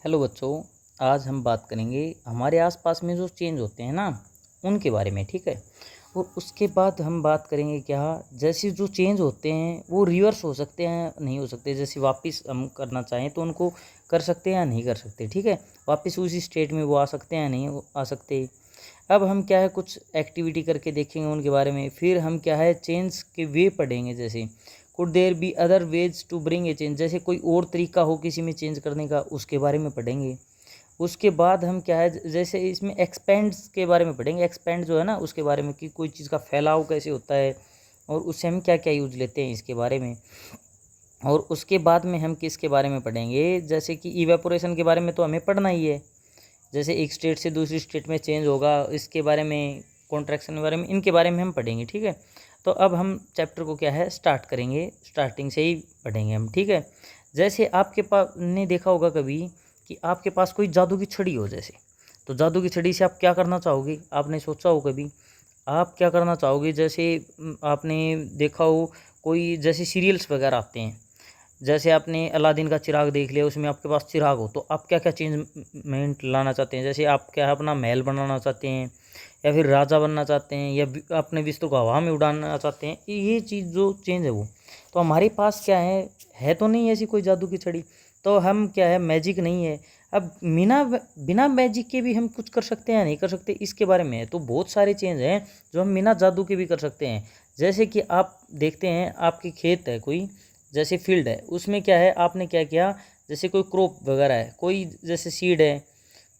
Hello बच्चों, आज हम बात करेंगे हमारे आसपास में जो चेंज होते हैं ना उनके बारे में। ठीक है। और उसके बाद हम बात करेंगे क्या, जैसे जो चेंज होते हैं वो रिवर्स हो सकते हैं नहीं हो सकते, जैसे वापस हम करना चाहें तो उनको कर सकते हैं या नहीं कर सकते। ठीक है। वापस उसी स्टेट में वो आ सकते हैं या नहीं आ सकते। अब हम क्या है कुछ एक्टिविटी करके देखेंगे उनके बारे में, फिर हम क्या है चेंज के वे पढ़ेंगे। जैसे could there be other ways to bring a change, जैसे कोई और तरीका हो किसी में चेंज करने का, उसके बारे में पढ़ेंगे। उसके बाद हम क्या है जैसे इसमें एक्सपेंड्स के बारे में पढ़ेंगे। एक्सपेंड जो है ना उसके बारे में कि कोई चीज़ का फैलाव कैसे होता है और उससे हम क्या क्या यूज लेते हैं इसके बारे में। और उसके बाद में हम किसके बारे में पढ़ेंगे, जैसे कि इवेपोरेशन के बारे में तो हमें पढ़ना ही है, जैसे एक स्टेट से दूसरी स्टेट में चेंज होगा इसके बारे में, कॉन्ट्रैक्शन के बारे में, इनके बारे में हम पढ़ेंगे। ठीक है। तो अब हम चैप्टर को क्या है स्टार्ट करेंगे, स्टार्टिंग से ही पढ़ेंगे हम। ठीक है। जैसे आपके पास ने देखा होगा कभी कि आपके पास कोई जादू की छड़ी हो, जैसे तो जादू की छड़ी से आप क्या करना चाहोगे, आपने सोचा हो कभी आप क्या करना चाहोगे। जैसे आपने देखा हो कोई जैसे सीरियल्स वगैरह आते हैं, जैसे आपने अलादीन का चिराग देख लिया, उसमें आपके पास चिराग हो तो आप क्या क्या चेंजमेंट लाना चाहते हैं। जैसे आप क्या अपना महल बनाना चाहते हैं या फिर राजा बनना चाहते हैं या अपने बिस्तर को हवा में उड़ाना चाहते हैं, ये चीज़ जो चेंज है वो तो हमारे पास क्या है तो नहीं ऐसी कोई जादू की छड़ी, तो हम क्या है मैजिक नहीं है। अब बिना बिना मैजिक के भी हम कुछ कर सकते हैं या नहीं कर सकते, इसके बारे में है। तो बहुत सारे चेंज हैं जो हम बिना जादू के भी कर सकते हैं। जैसे कि आप देखते हैं आपके खेत है कोई, जैसे फील्ड है, उसमें क्या है आपने क्या किया, जैसे कोई क्रॉप वगैरह है, कोई जैसे सीड है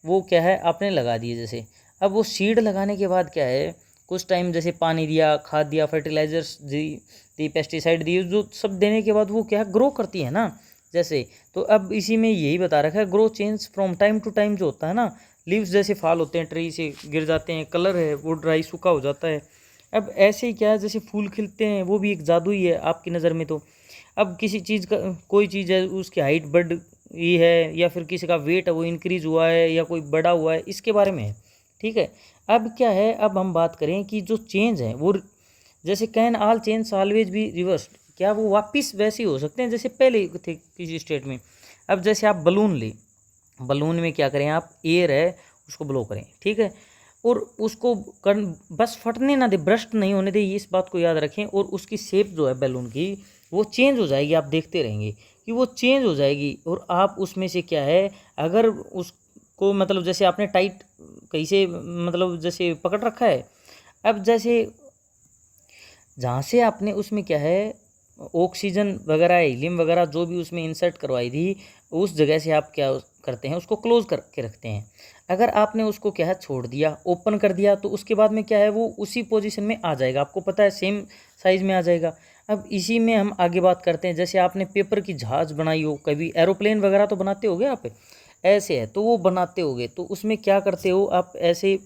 वो क्या है आपने लगा दिए। जैसे अब वो सीड लगाने के बाद क्या है कुछ टाइम जैसे पानी दिया, खाद दिया, फर्टिलाइजर्स दी, पेस्टिसाइड दिए, जो सब देने के बाद वो क्या है ग्रो करती है ना। जैसे तो अब इसी में यही बता रखा है, grow change from time to time जो होता है ना, लीव्स जैसे फाल होते हैं ट्री से गिर जाते हैं, कलर है वो ड्राई सूखा हो जाता है। अब ऐसे ही क्या है जैसे फूल खिलते हैं, वो भी एक जादू ही है आपकी नज़र में। तो अब किसी चीज़ का कोई चीज़ है उसकी हाइट बढ़ गई है या फिर किसी का वेट है वो इंक्रीज हुआ है या कोई बड़ा हुआ है, इसके बारे में है। ठीक है। अब क्या है, अब हम बात करें कि जो चेंज है वो जैसे can all change always be reversed, क्या वो वापस वैसे ही हो सकते हैं जैसे पहले थे किसी स्टेट में। अब जैसे आप बलून ले, बलून में क्या करें आप, एयर है उसको ब्लो करें। ठीक है। और उसको कर बस फटने ना दे, ब्रस्ट नहीं होने दे, इस बात को याद रखें। और उसकी शेप जो है बैलून की वो चेंज हो जाएगी, आप देखते रहेंगे कि वो चेंज हो जाएगी। और आप उसमें से क्या है अगर उसको मतलब जैसे आपने टाइट कहीं से मतलब जैसे पकड़ रखा है, अब जैसे जहाँ से आपने उसमें क्या है ऑक्सीजन वगैरह हीलियम वगैरह जो भी उसमें इंसर्ट करवाई थी, उस जगह से आप क्या करते हैं उसको क्लोज करके रखते हैं। अगर आपने उसको क्या है छोड़ दिया, ओपन कर दिया, तो उसके बाद में क्या है वो उसी पोजीशन में आ जाएगा, आपको पता है सेम साइज़ में आ जाएगा। अब इसी में हम आगे बात करते हैं, जैसे आपने पेपर की जहाज़ बनाई हो, कभी एरोप्लेन वगैरह तो बनाते होगे आप, ऐसे है तो वो बनाते होगे तो उसमें क्या करते हो आप, ऐसे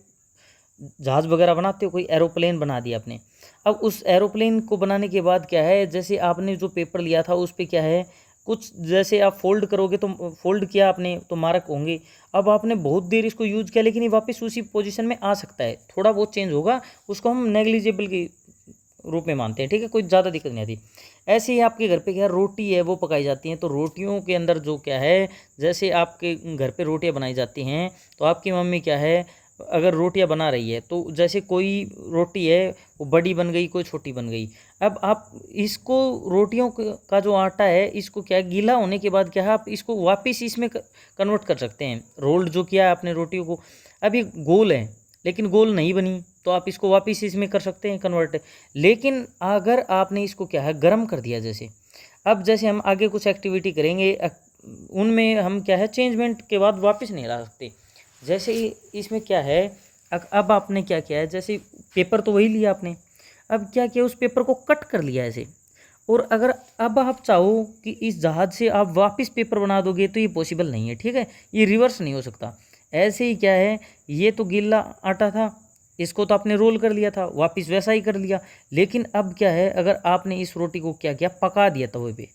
जहाज़ वगैरह बनाते हो, कोई एरोप्लेन बना दिया आपने। अब उस एरोप्लेन को बनाने के बाद क्या है, जैसे आपने जो पेपर लिया था उस पे क्या है कुछ जैसे आप फोल्ड करोगे तो फोल्ड किया आपने तो मार्क होंगे। अब आपने बहुत देर इसको यूज किया लेकिन ये वापस उसी पोजीशन में आ सकता है, थोड़ा बहुत चेंज होगा, उसको हम नेग्लिजिबल के रूप में मानते हैं। ठीक है, कोई ज़्यादा दिक्कत नहीं आती। ऐसे ही आपके घर पे क्या रोटी है वो पकाई जाती हैं, तो रोटियों के अंदर जो क्या है, जैसे आपके घर पे रोटियां बनाई जाती हैं तो आपकी मम्मी क्या है अगर रोटियां बना रही है तो जैसे कोई रोटी है वो बड़ी बन गई, कोई छोटी बन गई। अब आप इसको रोटियों का जो आटा है इसको क्या गीला होने के बाद क्या है आप इसको वापस इसमें कन्वर्ट कर सकते हैं। रोल्ड जो किया है आपने रोटियों को, अभी गोल है लेकिन गोल नहीं बनी तो आप इसको वापस इसमें कर सकते हैं कन्वर्ट। लेकिन अगर आपने इसको क्या है गर्म कर दिया, जैसे अब जैसे हम आगे कुछ एक्टिविटी करेंगे उनमें हम क्या है चेंजमेंट के बाद वापस नहीं ला सकते। जैसे इसमें क्या है अब आपने क्या किया है, जैसे पेपर तो वही लिया आपने, अब क्या किया उस पेपर को कट कर लिया ऐसे। और अगर अब आप चाहो कि इस जहाज से आप वापस पेपर बना दोगे तो ये पॉसिबल नहीं है। ठीक है, ये रिवर्स नहीं हो सकता। ऐसे ही क्या है, ये तो गीला आटा था, इसको तो आपने रोल कर लिया था, वापस वैसा ही कर लिया। लेकिन अब क्या है अगर आपने इस रोटी को क्या किया पका दिया तवे पे,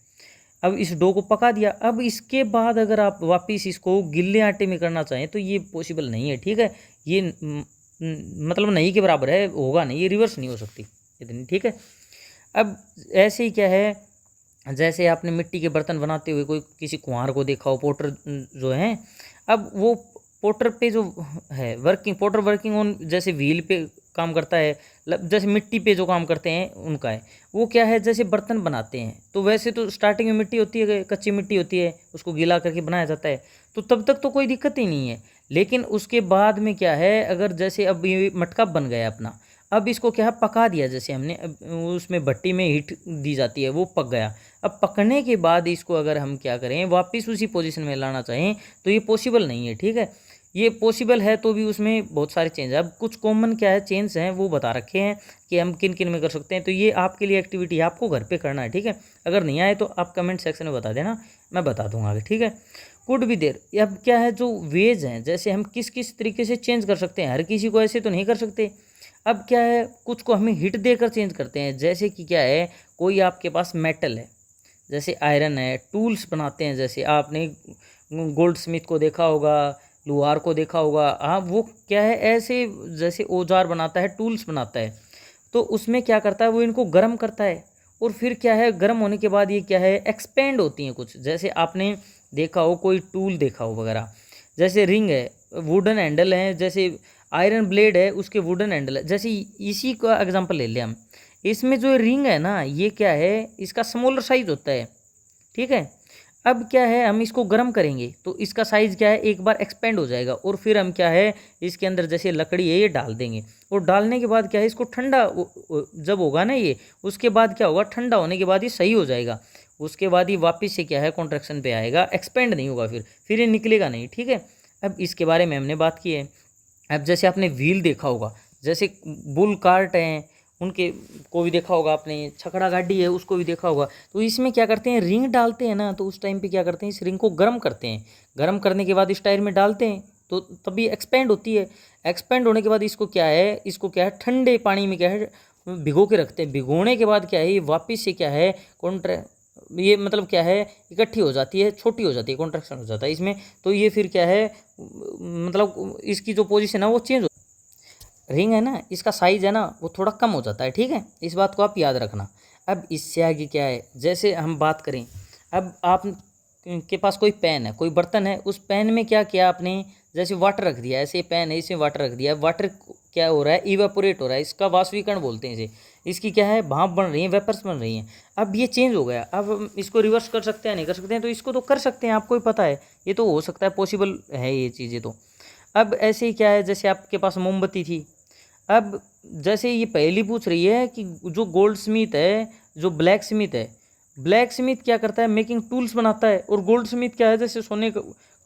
अब इस डो को पका दिया, अब इसके बाद अगर आप वापस इसको गिल्ले आटे में करना चाहें तो ये पॉसिबल नहीं है। ठीक है, ये मतलब नहीं के बराबर है, होगा नहीं, ये रिवर्स नहीं हो सकती इतनी। ठीक है। अब ऐसे ही क्या है जैसे आपने मिट्टी के बर्तन बनाते हुए कोई किसी कुम्हार को देखा हो, पोटर जो हैं, अब वो पोटर पे जो है वर्किंग, पोटर वर्किंग ऑन जैसे व्हील पे काम करता है, जैसे मिट्टी पे जो काम करते हैं उनका है। वो क्या है, जैसे बर्तन बनाते हैं तो वैसे तो स्टार्टिंग में मिट्टी होती है, कच्ची मिट्टी होती है, उसको गीला करके बनाया जाता है, तो तब तक तो कोई दिक्कत ही नहीं है। लेकिन उसके बाद में क्या है, अगर जैसे अब ये मटका बन गया अपना, अब इसको क्या है पका दिया, जैसे हमने उसमें भट्टी में हीट दी जाती है, वो पक गया। अब पकने के बाद इसको अगर हम क्या करें, वापस उसी पोजीशन में लाना चाहें तो ये पॉसिबल नहीं है, ठीक है। ये पॉसिबल है तो भी उसमें बहुत सारे चेंज है। अब कुछ कॉमन क्या है चेंज हैं वो बता रखे हैं कि हम किन किन में कर सकते हैं, तो ये आपके लिए एक्टिविटी आपको घर पे करना है, ठीक है। अगर नहीं आए तो आप कमेंट सेक्शन में बता देना, मैं बता दूंगा आगे, ठीक है। कुड भी देर, अब क्या है जो वेज हैं, जैसे हम किस किस तरीके से चेंज कर सकते हैं, हर किसी को ऐसे तो नहीं कर सकते। अब क्या है, कुछ को हमें हिट देकर चेंज करते हैं, जैसे कि क्या है, कोई आपके पास मेटल है, जैसे आयरन है, टूल्स बनाते हैं, जैसे आपने गोल्ड स्मिथ को देखा होगा, लोहार को देखा होगा, हाँ वो क्या है ऐसे जैसे औजार बनाता है, टूल्स बनाता है, तो उसमें क्या करता है वो इनको गर्म करता है, और फिर क्या है गर्म होने के बाद ये क्या है एक्सपेंड होती हैं कुछ, जैसे आपने देखा हो कोई टूल देखा हो वगैरह, जैसे रिंग है, वुडन हैंडल है, जैसे आयरन ब्लेड है उसके वुडन हैंडल है, जैसे इसी का एग्जांपल ले लिया हम। इसमें जो रिंग है ना, ये क्या है इसका स्मॉलर साइज होता है, ठीक है। अब क्या है हम इसको गर्म करेंगे तो इसका साइज़ क्या है एक बार एक्सपेंड हो जाएगा, और फिर हम क्या है इसके अंदर जैसे लकड़ी है ये डाल देंगे, और डालने के बाद क्या है इसको ठंडा जब होगा ना ये, उसके बाद क्या होगा ठंडा होने के बाद ये सही हो जाएगा, उसके बाद ये वापस से क्या है कॉन्ट्रैक्शन पे आएगा, एक्सपेंड नहीं होगा, फिर ये निकलेगा नहीं, ठीक है। अब इसके बारे में हमने बात की है। अब जैसे आपने व्हील देखा होगा, जैसे बुल कार्ट हैं उनके को भी देखा होगा आपने, छकड़ा गाड़ी है उसको भी देखा होगा, तो इसमें क्या करते हैं रिंग डालते हैं ना, तो उस टाइम पे क्या करते हैं इस रिंग को गर्म करते हैं, गर्म करने के बाद इस टायर में डालते हैं तो तभी एक्सपेंड होती है। एक्सपेंड होने के बाद इसको क्या है ठंडे पानी में क्या है भिगो के रखते हैं, भिगोने के बाद क्या है ये वापस से क्या है कॉन्ट्रैक्ट, ये मतलब क्या है इकट्ठी हो जाती है, छोटी हो जाती है, कॉन्ट्रैक्शन हो जाता है इसमें, तो ये फिर क्या है मतलब इसकी जो पोजीशन है वो चेंज हो, रिंग है ना इसका साइज़ है ना वो थोड़ा कम हो जाता है, ठीक है, इस बात को आप याद रखना। अब इससे आगे क्या है, जैसे हम बात करें, अब आप के पास कोई पेन है, कोई बर्तन है, उस पेन में क्या किया आपने, जैसे वाटर रख दिया, ऐसे पेन है इसमें वाटर रख दिया, वाटर क्या हो रहा है इवेपोरेट हो रहा है, इसका वाष्पीकरण बोलते हैं इसे, इसकी क्या है भाप बन रही है, वेपर्स बन रही हैं। अब ये चेंज हो गया, अब हम इसको रिवर्स कर सकते हैं नहीं कर सकते हैं, तो इसको तो कर सकते हैं, आपको ही पता है ये तो हो सकता है, पॉसिबल है ये चीज़ें तो। अब ऐसे ही क्या है, जैसे आपके पास मोमबत्ती थी, अब जैसे ये पहली पूछ रही है कि जो गोल्ड स्मिथ है, जो ब्लैक स्मिथ है, ब्लैक स्मिथ क्या करता है मेकिंग टूल्स बनाता है, और गोल्ड स्मिथ क्या है जैसे सोने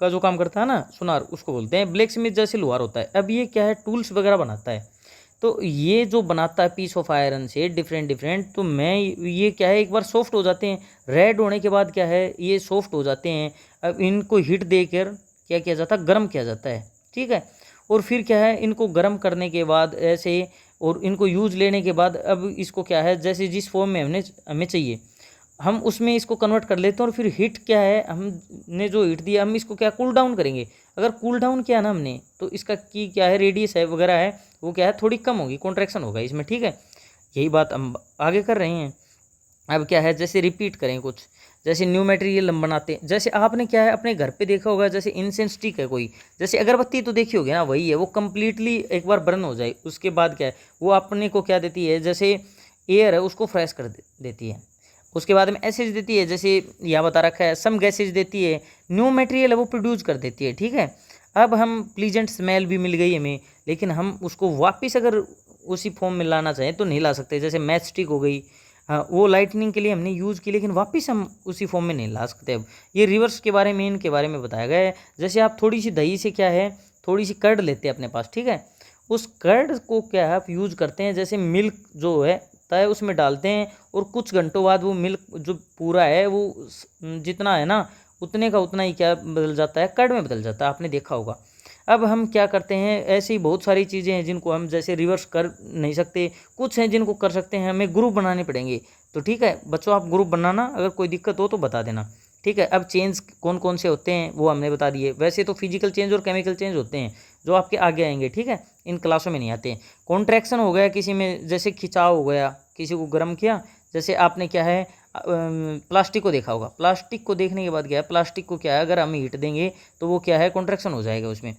का जो काम करता है ना सुनार उसको बोलते हैं, ब्लैक स्मिथ जैसे लोहार होता है। अब ये क्या है टूल्स वगैरह बनाता है, तो ये जो बनाता है पीस ऑफ आयरन से डिफरेंट डिफरेंट, तो मैं ये क्या है एक बार सॉफ्ट हो जाते हैं, रेड होने के बाद क्या है ये सॉफ्ट हो जाते हैं। अब इनको हीट देकर क्या किया जाता है गर्म किया जाता है, ठीक है। और फिर क्या है इनको गर्म करने के बाद ऐसे, और इनको यूज लेने के बाद अब इसको क्या है जैसे जिस फॉर्म में हमें चाहिए हम उसमें इसको कन्वर्ट कर लेते हैं, और फिर हीट क्या है हमने जो हीट दिया हम इसको क्या कूल डाउन करेंगे। अगर कूल डाउन किया ना हमने तो इसका की क्या है रेडियस है वगैरह है वो क्या है थोड़ी कम होगी, कॉन्ट्रैक्शन होगा इसमें, ठीक है। यही बात हम आगे कर रहे हैं। अब क्या है जैसे रिपीट करें कुछ, जैसे न्यू मटेरियल हम बनाते हैं, जैसे आपने क्या है अपने घर पे देखा होगा, जैसे इंसेंस स्टिक है कोई, जैसे अगरबत्ती तो देखी होगी ना, वही है वो कम्प्लीटली एक बार बर्न हो जाए उसके बाद क्या है वो अपने को क्या देती है, जैसे एयर है उसको फ्रेश कर देती है, उसके बाद में एसिड देती है, जैसे यहाँ बता रखा है सम गैसेज देती है, न्यू मटेरियल है वो प्रोड्यूस कर देती है, ठीक है। अब हम प्लीजेंट स्मेल भी मिल गई हमें, लेकिन हम उसको वापस अगर उसी फॉर्म में लाना चाहें तो नहीं ला सकते, जैसे मैच स्टिक हो गई, हाँ वो लाइटनिंग के लिए हमने यूज़ की, लेकिन वापस हम उसी फॉर्म में नहीं ला सकते। अब ये रिवर्स के बारे में इनके बारे में बताया गया है। जैसे आप थोड़ी सी दही से क्या है थोड़ी सी कर्ड लेते हैं अपने पास, ठीक है, उस कर्ड को क्या है आप यूज़ करते हैं, जैसे मिल्क जो है तय उसमें डालते हैं, और कुछ घंटों बाद वो मिल्क जो पूरा है वो जितना है ना उतने का उतना ही क्या बदल जाता है कर्ड में बदल जाता है, आपने देखा होगा। अब हम क्या करते हैं, ऐसी बहुत सारी चीज़ें हैं जिनको हम जैसे रिवर्स कर नहीं सकते, कुछ हैं जिनको कर सकते हैं, हमें ग्रुप बनाने पड़ेंगे। तो ठीक है बच्चों आप ग्रुप बनाना, अगर कोई दिक्कत हो तो बता देना, ठीक है। अब चेंज कौन कौन से होते हैं वो हमने बता दिए, वैसे तो फिजिकल चेंज और केमिकल चेंज होते हैं जो आपके आगे आएंगे, ठीक है, इन क्लासों में नहीं आते हैं। कॉन्ट्रैक्शन हो गया किसी में, जैसे खिंचाव हो गया, किसी को गर्म किया, जैसे आपने क्या है प्लास्टिक को देखा होगा। प्लास्टिक को देखने के बाद क्या है, प्लास्टिक को क्या है, अगर हम हीट देंगे तो वो क्या है, कॉन्ट्रैक्शन हो जाएगा उसमें।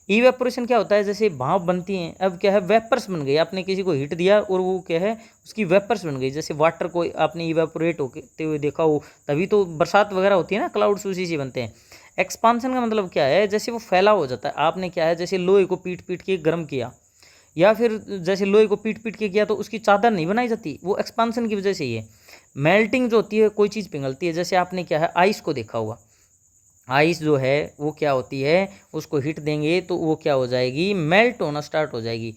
इवेपोरेशन क्या होता है, जैसे भाप बनती हैं, अब क्या है, वेपर्स बन गई। आपने किसी को हीट दिया और वो क्या है, उसकी वेपर्स बन गई। जैसे वाटर को आपने इवेपोरेट होते हुए देखा हो, तभी तो बरसात वगैरह होती है ना, क्लाउड्स उसी से बनते हैं। एक्सपांसन का मतलब क्या है, जैसे वो फैला हो जाता है। आपने क्या है, जैसे लोहे को पीट पीट के गर्म किया, या फिर जैसे लोहे को पीट पीट के किया तो उसकी चादर नहीं बनाई जाती, वो एक्सपांसन की वजह से ही है। मेल्टिंग जो होती है, कोई चीज़ पिघलती है, जैसे आपने क्या है, आइस को देखा होगा। आइस जो है वो क्या होती है, उसको हीट देंगे तो वो क्या हो जाएगी, मेल्ट होना स्टार्ट हो जाएगी।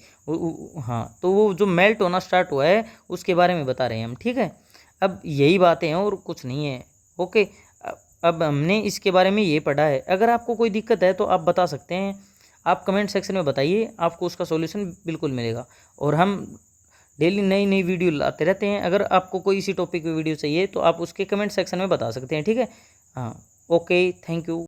हाँ, तो वो जो मेल्ट होना स्टार्ट हुआ है उसके बारे में बता रहे हैं हम, ठीक है। अब यही बातें हैं और कुछ नहीं है। ओके, अब हमने इसके बारे में ये पढ़ा है। अगर आपको कोई दिक्कत है तो आप बता सकते हैं, आप कमेंट सेक्शन में बताइए, आपको उसका सॉल्यूशन बिल्कुल मिलेगा। और हम डेली नई नई वीडियो लाते रहते हैं। अगर आपको कोई इसी टॉपिक पे वीडियो चाहिए तो आप उसके कमेंट सेक्शन में बता सकते हैं, ठीक है। हाँ, ओके, थैंक यू।